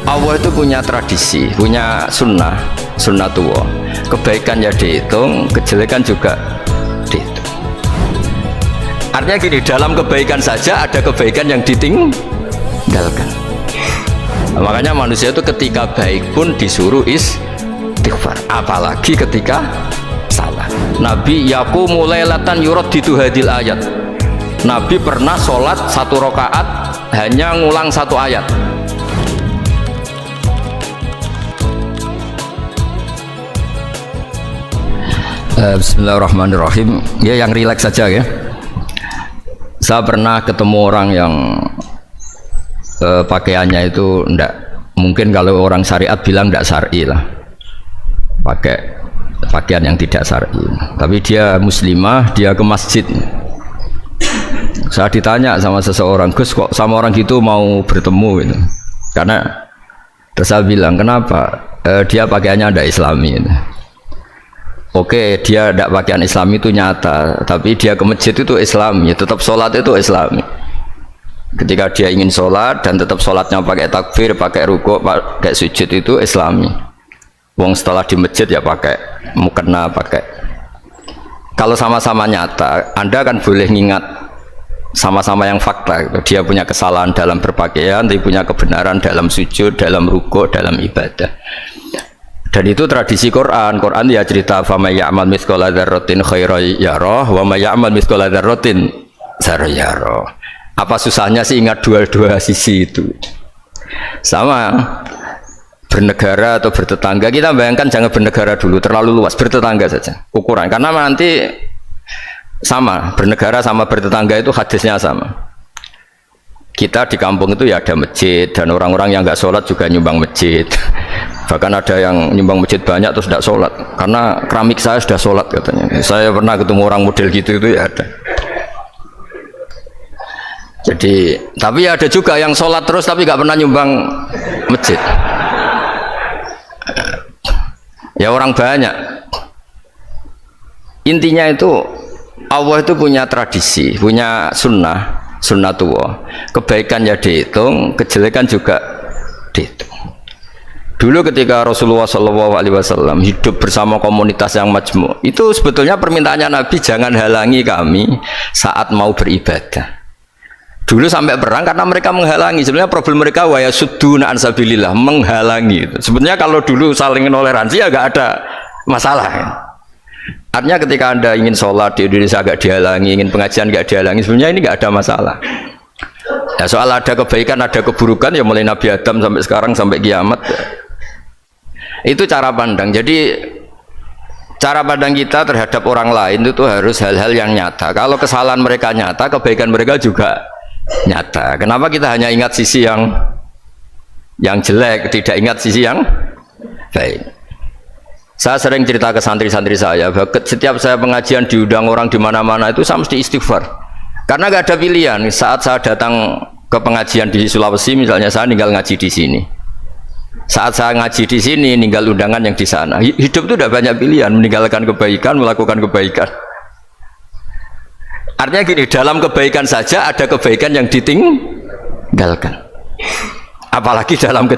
Allah itu punya tradisi, punya sunnah tua. Kebaikan ya dihitung, kejelekan juga dihitung. Artinya gini, dalam kebaikan saja ada kebaikan yang ditinggalkan. Nah, makanya manusia itu ketika baik pun disuruh istighfar, apalagi ketika salah. Nabi yaqumu lailatan yuraddidu hadil ayat. Nabi pernah sholat 1 rakaat hanya ngulang 1 ayat. Bismillahirrahmanirrahim. Ya, yang rileks saja ya. Saya pernah ketemu orang yang pakaiannya itu enggak, mungkin kalau orang syariat bilang enggak syar'i lah, pakai pakaian yang tidak syar'i, tapi dia muslimah, dia ke masjid. Saya ditanya sama seseorang, Gus kok sama orang gitu mau bertemu gitu. Karena terus saya bilang kenapa? Dia pakaiannya enggak islami gitu. Oke, dia tidak pakaian Islam itu nyata, tapi dia ke masjid itu Islami, tetap sholat itu Islami. Ketika dia ingin sholat dan tetap sholatnya pakai takbir, pakai rukuk, pakai sujud itu Islami. Wong setelah di masjid ya pakai mukena, pakai. Kalau sama-sama nyata, Anda kan boleh ngingat sama-sama yang fakta. Gitu. Dia punya kesalahan dalam berpakaian, dia punya kebenaran dalam sujud, dalam rukuk, dalam ibadah. Dan itu tradisi Quran. Quran ya cerita faman ya'mal mithqala dzarratin khairan yarah wa may ya'mal mithqala dzarratin syarran yarah. Apa susahnya sih ingat dua sisi itu? Sama bernegara atau bertetangga, kita bayangkan jangan bernegara dulu, terlalu luas, bertetangga saja ukuran. Karena nanti sama, bernegara sama bertetangga itu hadisnya sama. Kita di kampung itu ya ada masjid dan orang-orang yang nggak sholat juga nyumbang masjid. Bahkan ada yang nyumbang masjid banyak terus tidak sholat karena keramik saya sudah sholat katanya. Saya pernah ketemu orang model gitu itu ya ada. Jadi tapi ada juga yang sholat terus tapi nggak pernah nyumbang masjid. Ya orang banyak. Intinya itu Allah itu punya tradisi, punya sunnah tua. Kebaikan ya dihitung, kejelekan juga dihitung. Dulu ketika Rasulullah SAW hidup bersama komunitas yang majmu', itu sebetulnya permintaannya Nabi, jangan halangi kami saat mau beribadah. Dulu sampai perang karena mereka menghalangi. Sebenarnya problem mereka wa yasudduna an sabilillah, menghalangi. Sebenarnya kalau dulu saling toleransi ya gak ada masalah. Artinya ketika Anda ingin sholat di Indonesia agak dihalangi, ingin pengajian agak dihalangi, sebenarnya ini nggak ada masalah. Ya, soal ada kebaikan, ada keburukan, ya mulai Nabi Adam sampai sekarang sampai kiamat. Ya. Itu cara pandang. Jadi cara pandang kita terhadap orang lain itu harus hal-hal yang nyata. Kalau kesalahan mereka nyata, kebaikan mereka juga nyata. Kenapa kita hanya ingat sisi yang jelek, tidak ingat sisi yang baik? Saya sering cerita ke santri-santri saya, setiap saya pengajian diundang orang di mana-mana itu saya mesti istighfar. Karena gak ada pilihan. Saat saya datang ke pengajian di Sulawesi, misalnya saya tinggal ngaji di sini. Saat saya ngaji di sini, tinggal undangan yang di sana. Hidup itu udah banyak pilihan, meninggalkan kebaikan, melakukan kebaikan. Artinya gini, dalam kebaikan saja ada kebaikan yang ditinggalkan. Apalagi dalam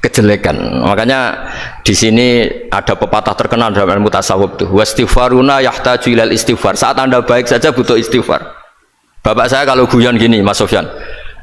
kejelekan. Makanya di sini ada pepatah terkenal dalam ilmu tasawuf tuh, wastighfaruna yahtaju ilal istighfar. Saat Anda baik saja butuh istighfar. Bapak saya kalau guyon gini, Mas Sofyan,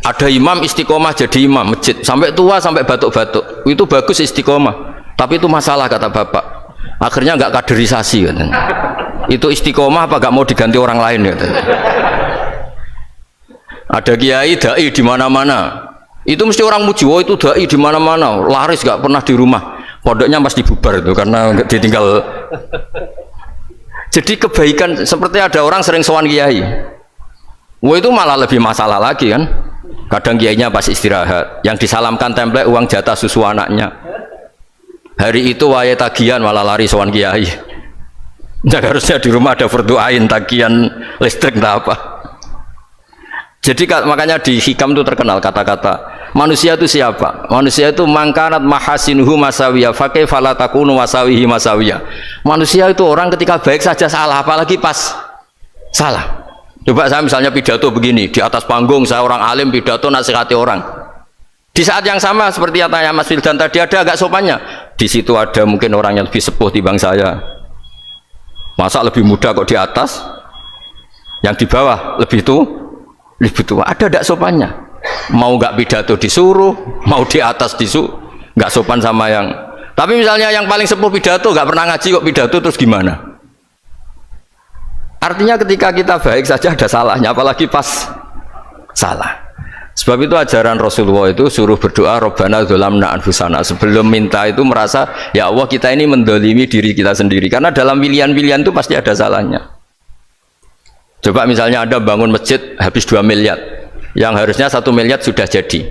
ada imam istiqomah jadi imam masjid sampai tua sampai batuk-batuk, itu bagus istiqomah, tapi itu masalah kata bapak, akhirnya nggak kaderisasi katanya. Itu istiqomah apa nggak mau diganti orang lain katanya. Ada kiai dai di mana-mana, itu mesti orang muji, oh itu dai di mana-mana, laris gak pernah di rumah, pondoknya pasti bubar itu karena ditinggal. Jadi kebaikan seperti ada orang sering sowan kiai, wah itu malah lebih masalah lagi kan. Kadang kiainya pas istirahat, yang disalamkan template uang jatah susu anaknya. Hari itu waya tagihan malah lari sowan kiai. Nah, harusnya di rumah ada berdoain tagihan listrik entah apa. Jadi makanya di hikam itu terkenal kata-kata manusia itu siapa? Manusia itu mangkanat mahasinuhu masawiyah fakih falatakunu masawihi masawiyah. Manusia itu orang ketika baik saja salah, apalagi pas salah. Coba saya misalnya pidato begini, di atas panggung saya orang alim pidato nasihati orang. Di saat yang sama seperti yang tanya Mas Wildan tadi, ada agak sopannya. Di situ ada mungkin orang yang lebih sepuh timbang saya. Masa lebih muda kok di atas? Yang di bawah lebih tua. Ada agak sopannya. Mau nggak pidato disuruh, mau di atas disuruh, nggak sopan sama yang. Tapi misalnya yang paling sepuh pidato nggak pernah ngaji kok pidato, terus gimana? Artinya ketika kita baik saja ada salahnya, apalagi pas salah. Sebab itu ajaran Rasulullah itu suruh berdoa Rabbana dzolamna anfusana. Sebelum minta itu merasa ya Allah kita ini mendolimi diri kita sendiri. Karena dalam pilihan-pilihan itu pasti ada salahnya. Coba misalnya Anda bangun masjid habis 2 miliar, yang harusnya 1 miliar sudah jadi.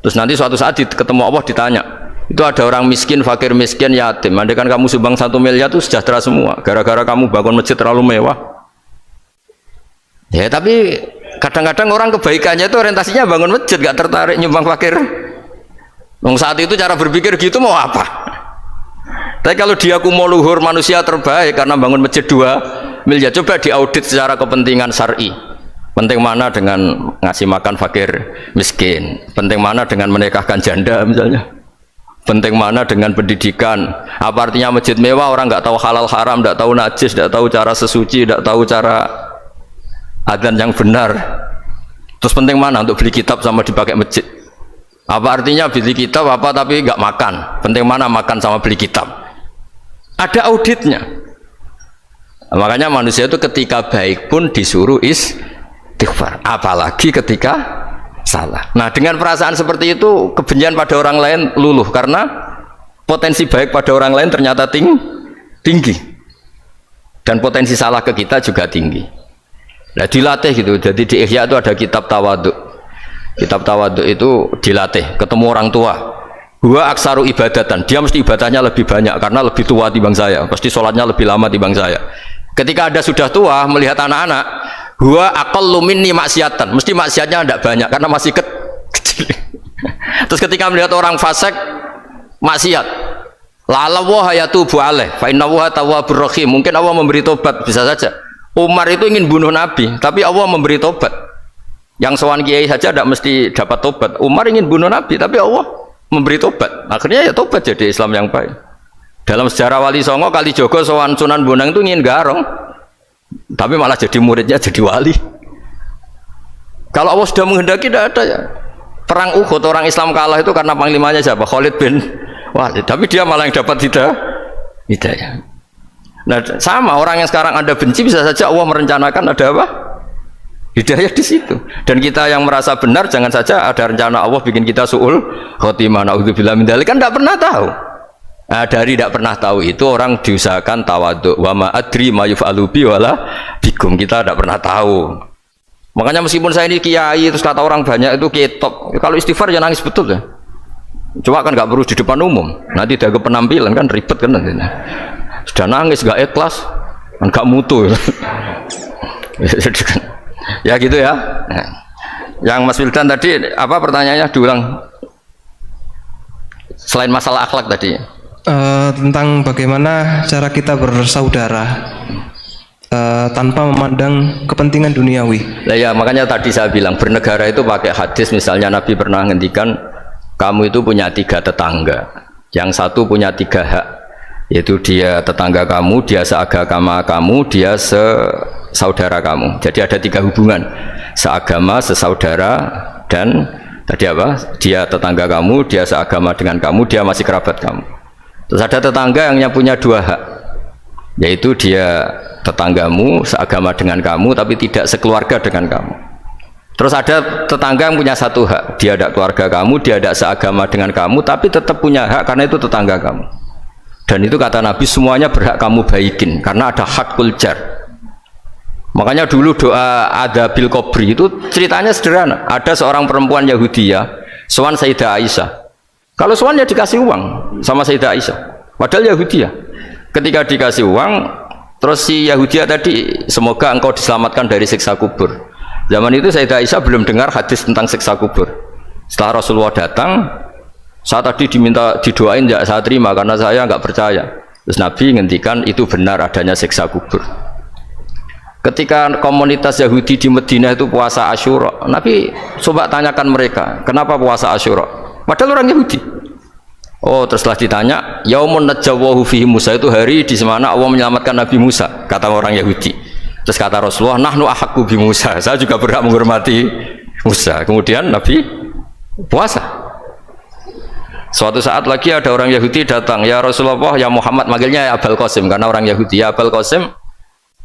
Terus nanti suatu saat ketemu Allah ditanya, itu ada orang miskin, fakir miskin, yatim. Andai kan kamu sumbang 1 miliar itu sejahtera semua. Gara-gara kamu bangun masjid terlalu mewah. Ya tapi kadang-kadang orang kebaikannya itu orientasinya bangun masjid, gak tertarik nyumbang fakir. Saat itu cara berpikir gitu mau apa? Tapi kalau dia mau luhur manusia terbaik karena bangun masjid 2 miliar, coba diaudit secara kepentingan syar'i. Penting mana dengan ngasih makan fakir miskin? Penting mana dengan menikahkan janda misalnya? Penting mana dengan pendidikan? Apa artinya masjid mewah orang nggak tahu halal haram, nggak tahu najis, nggak tahu cara sesuci, nggak tahu cara adzan yang benar. Terus penting mana untuk beli kitab sama dipakai masjid? Apa artinya beli kitab apa tapi nggak makan? Penting mana makan sama beli kitab? Ada auditnya. Makanya manusia itu ketika baik pun disuruh istighfar, apalagi ketika salah. Nah dengan perasaan seperti itu kebencian pada orang lain luluh karena potensi baik pada orang lain ternyata tinggi dan potensi salah ke kita juga tinggi. Nah dilatih gitu. Jadi di Ihya itu ada kitab tawaduk. Kitab tawaduk itu dilatih ketemu orang tua. Huwa aksaru ibadatan, dia mesti ibadahnya lebih banyak karena lebih tua timbang saya, pasti sholatnya lebih lama timbang saya. Ketika Anda sudah tua melihat anak-anak, huwa aqallu minni maksiatan, mesti maksiatnya tidak banyak karena masih kecil. Terus ketika melihat orang fasik maksiat, la'alla wa yatubu alaih fa innahu tawwabur rahim, mungkin Allah memberi tobat, bisa saja. Umar itu ingin bunuh Nabi, tapi Allah memberi tobat. Yang sowan kiai saja tidak mesti dapat tobat. Umar ingin bunuh Nabi, tapi Allah memberi tobat. Akhirnya ya tobat jadi Islam yang baik. Dalam sejarah Wali Songo, Kalijogo sowan Sunan Bonang itu ingin garong, tapi malah jadi muridnya jadi wali. Kalau Allah sudah menghendaki tidak ada ya. Perang Uhud orang Islam kalah itu karena panglimanya siapa? Khalid bin Walid. Tapi dia malah yang dapat hidayah. Nah sama orang yang sekarang Anda benci bisa saja Allah merencanakan ada apa? Hidayah di situ. Dan kita yang merasa benar jangan saja ada rencana Allah bikin kita su'ul khotimah, naudzubillah min dzalik, kan tidak pernah tahu. Nah, dari tidak pernah tahu itu orang diusahakan tawaduk. Wa ma adri ma yuf'alu bi wala bikum, kita tidak pernah tahu. Makanya meskipun saya ini kiai terus kata orang banyak itu ketop, kalau istighfar ya nangis betul ya. Coba kan nggak perlu di depan umum, nanti ada penampilan kan ribet kan nanti. Sudah nangis gak ikhlas kan gak mutu ya gitu ya. Yang Mas Wildan tadi apa pertanyaannya diulang selain masalah akhlak tadi? Tentang bagaimana cara kita bersaudara tanpa memandang kepentingan duniawi. Nah, ya makanya tadi saya bilang bernegara itu pakai hadis. Misalnya Nabi pernah ngendikan kamu itu punya 3 tetangga, yang satu punya 3 hak, yaitu dia tetangga kamu, dia seagama kamu, dia sesaudara kamu. Jadi ada 3 hubungan, seagama, sesaudara, dan tadi apa? Dia tetangga kamu, dia seagama dengan kamu, dia masih kerabat kamu. Terus ada tetangga yang punya 2 hak, yaitu dia tetanggamu, seagama dengan kamu, tapi tidak sekeluarga dengan kamu. Terus ada tetangga yang punya 1 hak, dia ada keluarga kamu, dia ada seagama dengan kamu, tapi tetap punya hak karena itu tetangga kamu. Dan itu kata Nabi semuanya berhak kamu baikin karena ada hakul jar. Makanya dulu doa ada bil kubri itu ceritanya sederhana. Ada seorang perempuan Yahudiyah sowan Sayyidah Aisyah. Kalau sowan ya dikasih uang sama Sayyidah Aisyah, padahal Yahudiyah. Ketika dikasih uang, terus si Yahudiyah tadi, semoga engkau diselamatkan dari siksa kubur. Zaman itu Sayyidah Aisyah belum dengar hadis tentang siksa kubur. Setelah Rasulullah datang, saya tadi diminta didoain, ya saya terima karena saya nggak percaya. Terus Nabi ngendikan itu benar adanya siksa kubur. Ketika komunitas Yahudi di Madinah itu puasa Asyura, Nabi coba tanyakan mereka, kenapa puasa Asyura? Padahal orang Yahudi. Oh, terus setelah ditanya, yaumun najjawahu fihi Musa, itu hari di mana Allah menyelamatkan Nabi Musa, kata orang Yahudi. Terus kata Rasulullah, nahnu ahaqqu bi Musa, saya juga berhak menghormati Musa. Kemudian Nabi puasa. Suatu saat lagi ada orang Yahudi datang, ya Rasulullah, ya Muhammad, manggilnya ya Abul Qasim karena orang Yahudi. Ya Abul Qasim,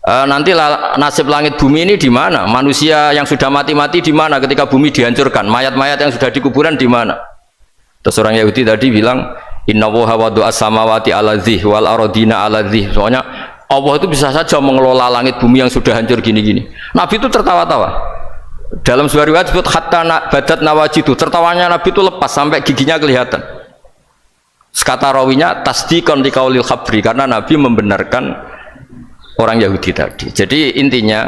nanti nasib langit bumi ini di mana? Manusia yang sudah mati-mati di mana ketika bumi dihancurkan? Mayat-mayat yang sudah di kuburan di mana? Terus orang Yahudi tadi bilang, inna woha wadu as-samawati ala dzih wal arodina ala dzih. Soalnya Allah itu bisa saja mengelola langit bumi yang sudah hancur gini-gini. Nabi itu tertawa-tawa. Dalam sebuah riwayat disebut hatta badat nawajidu, tertawanya Nabi itu lepas sampai giginya kelihatan. Kata rawinya tasdiqan liqaulil khabri, karena Nabi membenarkan orang Yahudi tadi. Jadi intinya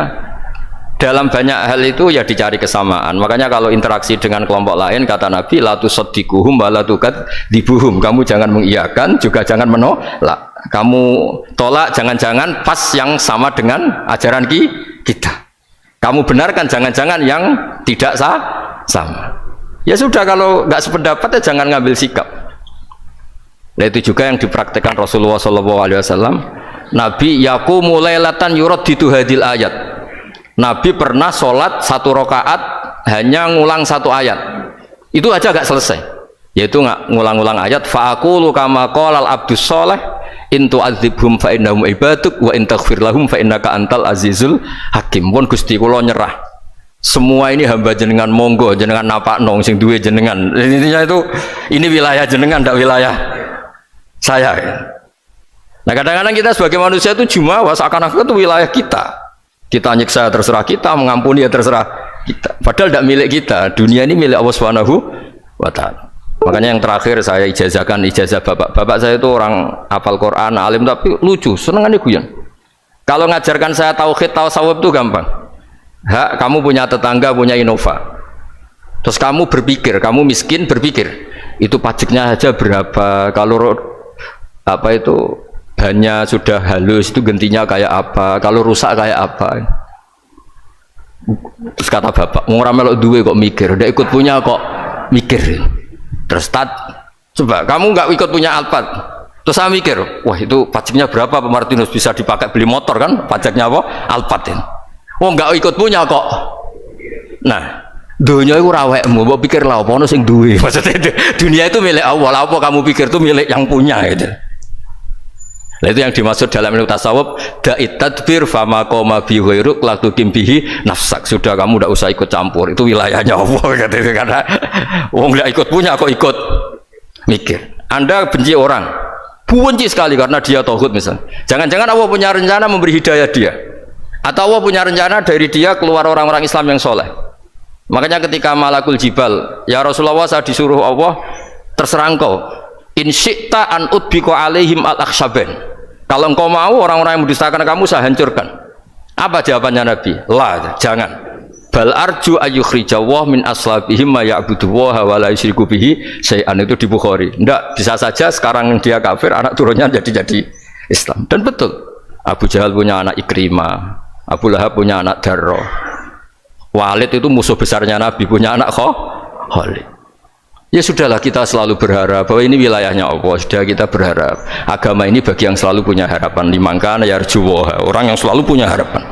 dalam banyak hal itu ya dicari kesamaan. Makanya kalau interaksi dengan kelompok lain, kata Nabi, la tusaddiquhum wa la tukadzibuhum. Kamu jangan mengiyakan, juga jangan menolak. Kamu tolak jangan-jangan pas yang sama dengan ajaran kita. Kamu benarkan jangan-jangan yang tidak sama. Ya sudah, kalau nggak sependapat ya jangan ngambil sikap. Nah, itu juga yang dipraktekkan Rasulullah SAW. Nabi yaqumu lailatan yuraddidu hadil ayat. Nabi pernah sholat 1 rakaat hanya ngulang 1 ayat. Itu aja gak selesai. Yaitu ngulang-ngulang ayat. Fa'aqulu kama qalal abdus sholeh in tu'adzibhum fa innahum ibaduk wa in taghfir lahum fa innaka antal azizul hakim. Pun Gusti kula nyerah. Semua ini hamba jenengan, monggo jenengan napakno sing duwe jenengan. Intinya itu ini wilayah jenengan, ndak wilayah saya. Nah, kadang-kadang kita sebagai manusia itu jumawa seakan-akan itu wilayah kita. Kita nyiksa terserah kita, mengampuni ya terserah kita. Padahal tidak milik kita. Dunia ini milik Allah Subhanahu wa Ta'ala. Makanya yang terakhir saya ijazahkan, ijazah bapak. Bapak saya itu orang hafal Quran, alim tapi lucu, senengannya guyon. Kalau ngajarkan saya tauhid, tasawuf itu gampang. Hak, kamu punya tetangga, punya Innova. Terus kamu berpikir, kamu miskin berpikir, itu pajaknya aja berapa? Kalau apa itu bannya sudah halus itu gantinya kayak apa, kalau rusak kayak apa. Terus kata bapak, orang melok duwe kok mikir, udah ikut punya kok mikir. Terus coba kamu nggak ikut punya Alphard, terus saya mikir, wah itu pajaknya berapa Pak Martinus, bisa dipakai beli motor kan, pajaknya apa? Alphard ini. Oh nggak ikut punya kok. Nah, dunia itu rawekmu, mau pikir lah apa sing duwe. Maksudnya dunia itu milik Allah, apa kamu pikir itu milik yang punya gitu. Nah, itu yang dimaksud dalam ilmu tasawuf, da'it tadbir fama qoma bi ghairuk la tuqim bihi nafsak. Sudah, kamu tidak usah ikut campur, itu wilayahnya Allah gitu. Karena wong enggak ikut punya kok ikut mikir. Anda benci orang, benci sekali karena dia tauhid misalnya. Jangan-jangan Allah punya rencana memberi hidayah dia, atau Allah punya rencana dari dia keluar orang-orang Islam yang soleh. Makanya ketika malakul jibal, ya Rasulullah, saya disuruh Allah, terserah engkau, in syi'ta an udbiqu alaihim al-akhshaban. Kalau engkau mau orang-orang yang mendustakan kamu saya hancurkan. Apa jawabannya Nabi? La, jangan. Bal arju ayyukhrijawah min aslabihim ma ya'buduwaha wa la yusyriku bihi syai'an. Itu di Bukhari. Enggak, bisa saja sekarang dia kafir, anak turunnya jadi Islam. Dan betul, Abu Jahal punya anak Ikrimah, Abu Lahab punya anak Darrah, Walid itu musuh besarnya Nabi punya anak Khalid. Ya sudahlah, kita selalu berharap bahwa ini wilayahnya Allah. Sudah, kita berharap agama ini bagi yang selalu punya harapan. Limangkana yarjuwa, orang yang selalu punya harapan.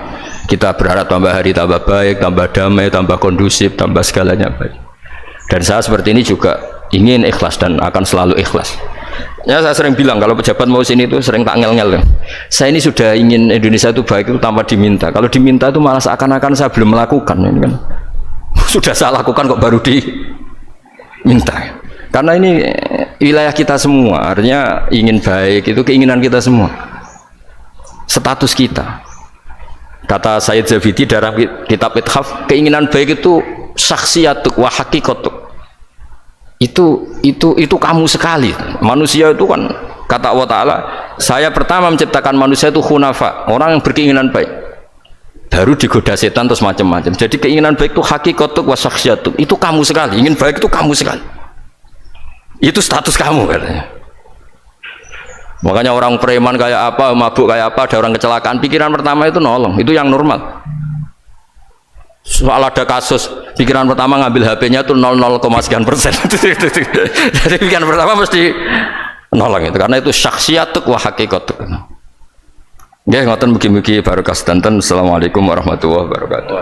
Kita berharap tambah hari tambah baik, tambah damai, tambah kondusif, tambah segalanya baik. Dan saya seperti ini juga ingin ikhlas dan akan selalu ikhlas. Ya, saya sering bilang kalau pejabat mau sini itu sering tak ngel-ngel. Saya ini sudah ingin Indonesia itu baik itu tanpa diminta. Kalau diminta itu malah seakan-akan saya belum melakukan. Ini kan sudah saya lakukan kok baru minta. Karena ini wilayah kita semua, artinya ingin baik itu keinginan kita semua, status kita. Kata Sayyid Zabidi dalam kitab Ithaf, keinginan baik itu syakhsiyatuk wa hakikatuk. Itu kamu sekali. Manusia itu kan, kata Allah Ta'ala, saya pertama menciptakan manusia itu khunafa, orang yang berkeinginan baik, baru digoda setan terus macam-macam. Jadi keinginan baik itu hakikatuk wa syakhsiyatuk, itu kamu sekali. Ingin baik itu kamu sekali, itu status kamu katanya. Makanya orang preman kayak apa, mabuk kayak apa, ada orang kecelakaan, pikiran pertama itu nolong, itu yang normal. Soal ada kasus pikiran pertama ngambil HP-nya tuh 00, sekian persen. Jadi pikiran pertama mesti nolong itu karena itu syakhsiyatuk wa hakikatuk. Nggih ngoten mugi-mugi barokah sedanten. Assalamualaikum warahmatullahi wabarakatuh.